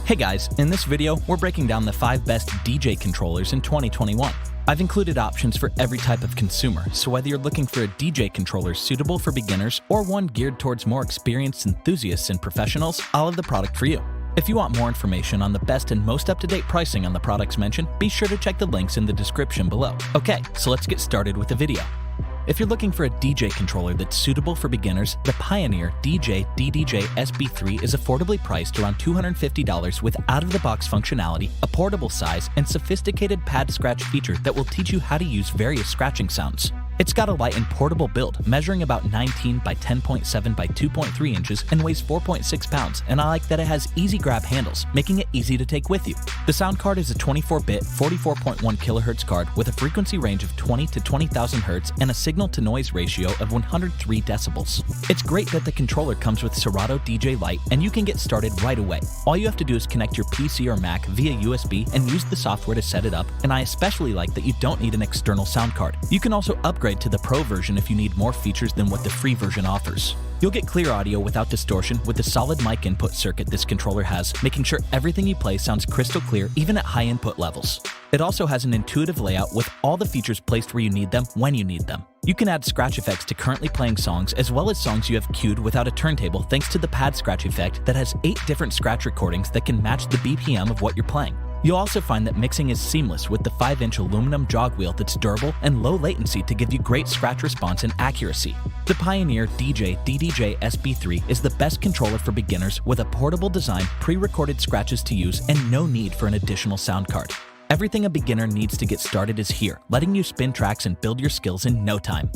Hey guys, in this video, we're breaking down the 5 best DJ controllers in 2021. I've included options for every type of consumer, so whether you're looking for a DJ controller suitable for beginners or one geared towards more experienced enthusiasts and professionals, I'll have the product for you. If you want more information on the best and most up-to-date pricing on the products mentioned, be sure to check the links in the description below. Okay, so let's get started with the video. If you're looking for a DJ controller that's suitable for beginners, the Pioneer DJ DDJ-SB3 is affordably priced around $250 with out-of-the-box functionality, a portable size, and sophisticated pad scratch feature that will teach you how to use various scratching sounds. It's got a light and portable build, measuring about 19 by 10.7 by 2.3 inches and weighs 4.6 pounds, and I like that it has easy grab handles, making it easy to take with you. The sound card is a 24-bit, 44.1 kHz card with a frequency range of 20 to 20,000 Hz and a signal-to-noise ratio of 103 decibels. It's great that the controller comes with Serato DJ Lite, and you can get started right away. All you have to do is connect your PC or Mac via USB and use the software to set it up, and I especially like that you don't need an external sound card. You can also upgrade to the Pro version if you need more features than what the free version offers. You'll get clear audio without distortion with the solid mic input circuit this controller has, making sure everything you play sounds crystal clear even at high input levels. It also has an intuitive layout with all the features placed where you need them when you need them. You can add scratch effects to currently playing songs as well as songs you have queued without a turntable thanks to the pad scratch effect that has 8 different scratch recordings that can match the BPM of what you're playing. You'll also find that mixing is seamless with the 5-inch aluminum jog wheel that's durable and low latency to give you great scratch response and accuracy. The Pioneer DJ DDJ-SB3 is the best controller for beginners with a portable design, pre-recorded scratches to use, and no need for an additional sound card. Everything a beginner needs to get started is here, letting you spin tracks and build your skills in no time.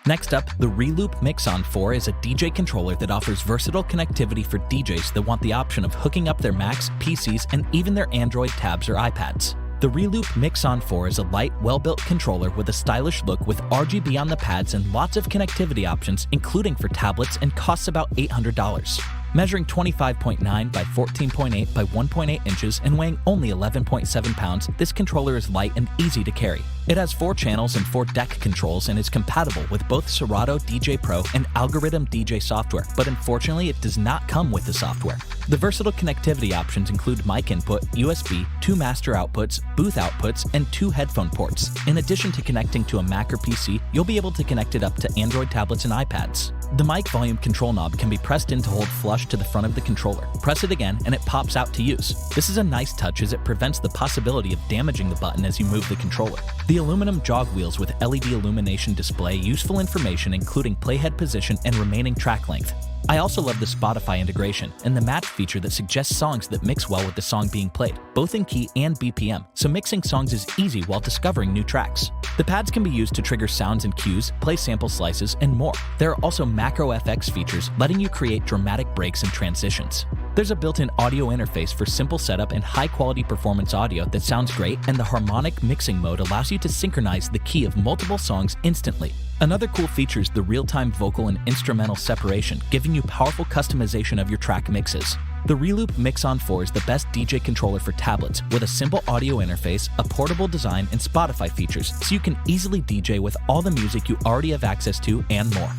Next up, the Reloop Mixon 4 is a DJ controller that offers versatile connectivity for DJs that want the option of hooking up their Macs, PCs, and even their Android tabs or iPads. The Reloop Mixon 4 is a light, well-built controller with a stylish look with RGB on the pads and lots of connectivity options, including for tablets, and costs about $800. Measuring 25.9 by 14.8 by 1.8 inches and weighing only 11.7 pounds, this controller is light and easy to carry. It has 4 channels and 4 deck controls and is compatible with both Serato DJ Pro and Algorithm DJ software, but unfortunately it does not come with the software. The versatile connectivity options include mic input, USB, 2 master outputs, booth outputs, and 2 headphone ports. In addition to connecting to a Mac or PC, you'll be able to connect it up to Android tablets and iPads. The mic volume control knob can be pressed in to hold flush to the front of the controller. Press it again and it pops out to use. This is a nice touch as it prevents the possibility of damaging the button as you move the controller. The aluminum jog wheels with LED illumination display useful information including playhead position and remaining track length. I also love the Spotify integration and the match feature that suggests songs that mix well with the song being played, both in key and BPM, so mixing songs is easy while discovering new tracks. The pads can be used to trigger sounds and cues, play sample slices, and more. There are also macro FX features letting you create dramatic breaks and transitions. There's a built-in audio interface for simple setup and high-quality performance audio that sounds great, and the harmonic mixing mode allows you to synchronize the key of multiple songs instantly. Another cool feature is the real-time vocal and instrumental separation, giving you powerful customization of your track mixes. The Reloop Mixon 4 is the best DJ controller for tablets, with a simple audio interface, a portable design, and Spotify features, so you can easily DJ with all the music you already have access to and more.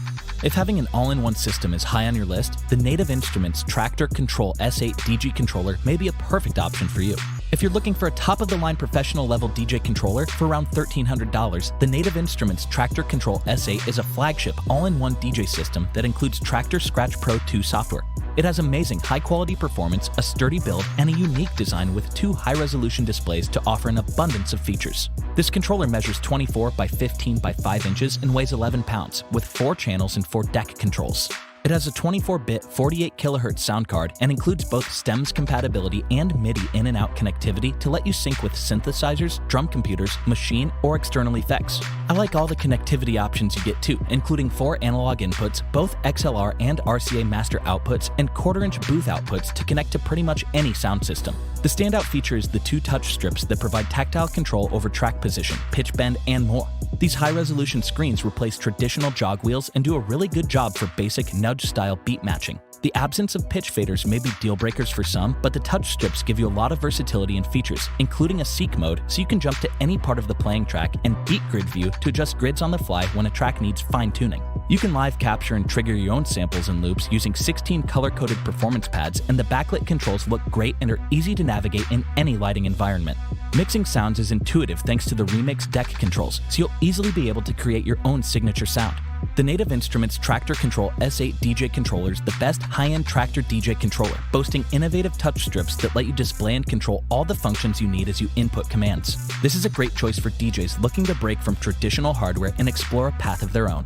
If having an all-in-one system is high on your list, the Native Instruments Traktor Kontrol S8 DG controller may be a perfect option for you. If you're looking for a top-of-the-line professional-level DJ controller for around $1,300, the Native Instruments Traktor Kontrol S8 is a flagship all-in-one DJ system that includes Traktor Scratch Pro 2 software. It has amazing high-quality performance, a sturdy build, and a unique design with 2 high-resolution displays to offer an abundance of features. This controller measures 24 by 15 by 5 inches and weighs 11 pounds, with 4 channels and 4 deck controls. It has a 24-bit, 48 kHz sound card and includes both stems compatibility and MIDI in and out connectivity to let you sync with synthesizers, drum computers, machine, or external effects. I like all the connectivity options you get too, including 4 analog inputs, both XLR and RCA master outputs, and 1/4-inch booth outputs to connect to pretty much any sound system. The standout feature is the 2 touch strips that provide tactile control over track position, pitch bend, and more. These high-resolution screens replace traditional jog wheels and do a really good job for basic nudge-style beat matching. The absence of pitch faders may be deal breakers for some, but the touch strips give you a lot of versatility and features, including a seek mode so you can jump to any part of the playing track, and beat grid view to adjust grids on the fly when a track needs fine-tuning. You can live capture and trigger your own samples and loops using 16 color-coded performance pads, and the backlit controls look great and are easy to navigate in any lighting environment. Mixing sounds is intuitive thanks to the Remix deck controls, so you'll easily be able to create your own signature sound. The Native Instruments Traktor Kontrol S8 DJ controller is the best high-end Traktor DJ controller, boasting innovative touch strips that let you display and control all the functions you need as you input commands. This is a great choice for DJs looking to break from traditional hardware and explore a path of their own.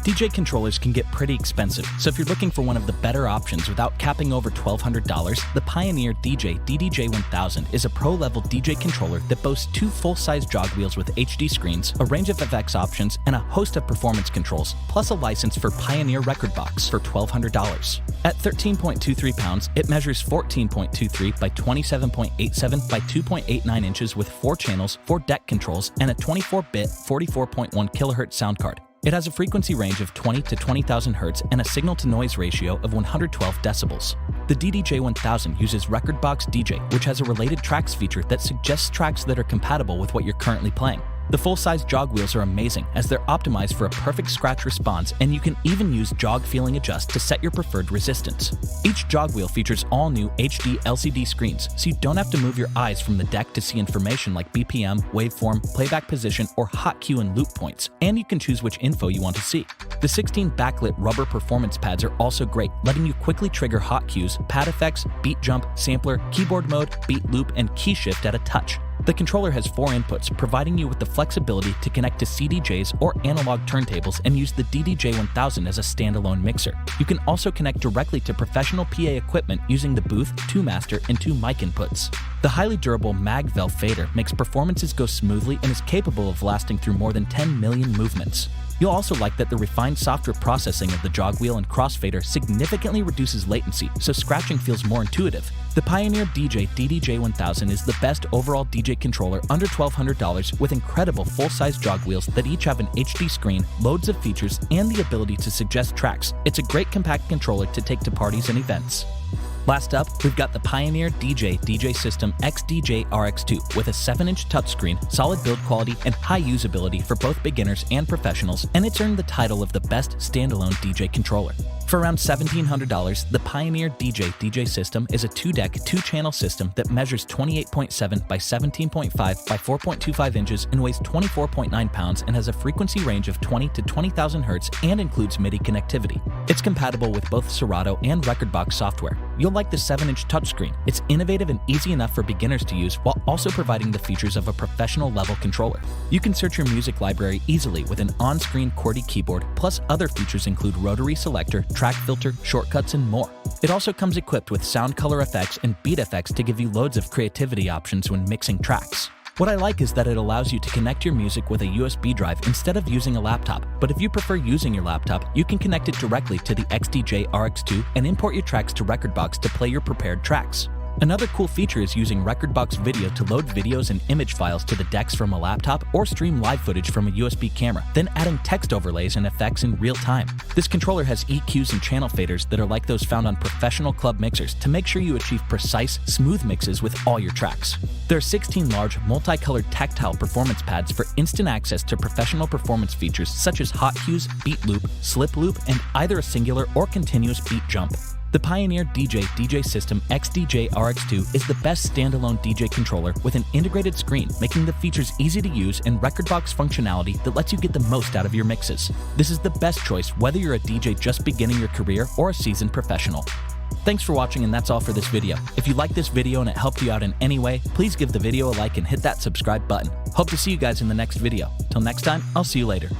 DJ controllers can get pretty expensive, so if you're looking for one of the better options without capping over $1,200, the Pioneer DJ DDJ-1000 is a pro-level DJ controller that boasts 2 full-size jog wheels with HD screens, a range of FX options, and a host of performance controls, plus a license for Pioneer Record Box for $1,200. At 13.23 pounds, it measures 14.23 by 27.87 by 2.89 inches with 4 channels, 4 deck controls, and a 24-bit 44.1 kHz sound card. It has a frequency range of 20 to 20,000 Hz and a signal-to-noise ratio of 112 decibels. The DDJ-1000 uses Record Box DJ, which has a related tracks feature that suggests tracks that are compatible with what you're currently playing. The full-size jog wheels are amazing as they're optimized for a perfect scratch response, and you can even use jog feeling adjust to set your preferred resistance. Each jog wheel features all new HD LCD screens, so you don't have to move your eyes from the deck to see information like BPM, waveform, playback position, or hot cue and loop points, and you can choose which info you want to see. The 16 backlit rubber performance pads are also great, letting you quickly trigger hot cues, pad effects, beat jump, sampler, keyboard mode, beat loop, and key shift at a touch. The controller has 4 inputs, providing you with the flexibility to connect to CDJs or analog turntables and use the DDJ-1000 as a standalone mixer. You can also connect directly to professional PA equipment using the booth, 2 master, and 2 mic inputs. The highly durable Mag-Vel fader makes performances go smoothly and is capable of lasting through more than 10 million movements. You'll also like that the refined software processing of the jog wheel and crossfader significantly reduces latency, so scratching feels more intuitive. The Pioneer DJ DDJ-1000 is the best overall DJ controller under $1,200 with incredible full-size jog wheels that each have an HD screen, loads of features, and the ability to suggest tracks. It's a great compact controller to take to parties and events. Last up, we've got the Pioneer DJ System XDJ RX2 with a 7-inch touchscreen, solid build quality, and high usability for both beginners and professionals, and it's earned the title of the best standalone DJ controller. For around $1,700, the Pioneer DJ System is a 2-deck, 2-channel system that measures 28.7 by 17.5 by 4.25 inches and weighs 24.9 pounds and has a frequency range of 20 to 20,000 Hz and includes MIDI connectivity. It's compatible with both Serato and Record Box software. You'll like the 7-inch touchscreen. It's innovative and easy enough for beginners to use while also providing the features of a professional level controller. You can search your music library easily with an on-screen QWERTY keyboard, plus other features include rotary selector, track filter, shortcuts, and more. It also comes equipped with sound color effects and beat effects to give you loads of creativity options when mixing tracks. What I like is that it allows you to connect your music with a USB drive instead of using a laptop, but if you prefer using your laptop, you can connect it directly to the XDJ RX2 and import your tracks to Record Box to play your prepared tracks. Another cool feature is using Record Box Video to load videos and image files to the decks from a laptop or stream live footage from a USB camera, then adding text overlays and effects in real time. This controller has EQs and channel faders that are like those found on professional club mixers to make sure you achieve precise, smooth mixes with all your tracks. There are 16 large, multicolored tactile performance pads for instant access to professional performance features such as hot cues, beat loop, slip loop, and either a singular or continuous beat jump. The Pioneer DJ System XDJ RX2 is the best standalone DJ controller with an integrated screen, making the features easy to use and Record Box functionality that lets you get the most out of your mixes. This is the best choice whether you're a DJ just beginning your career or a seasoned professional. Thanks for watching, and that's all for this video. If you liked this video and it helped you out in any way, please give the video a like and hit that subscribe button. Hope to see you guys in the next video. Till next time, I'll see you later.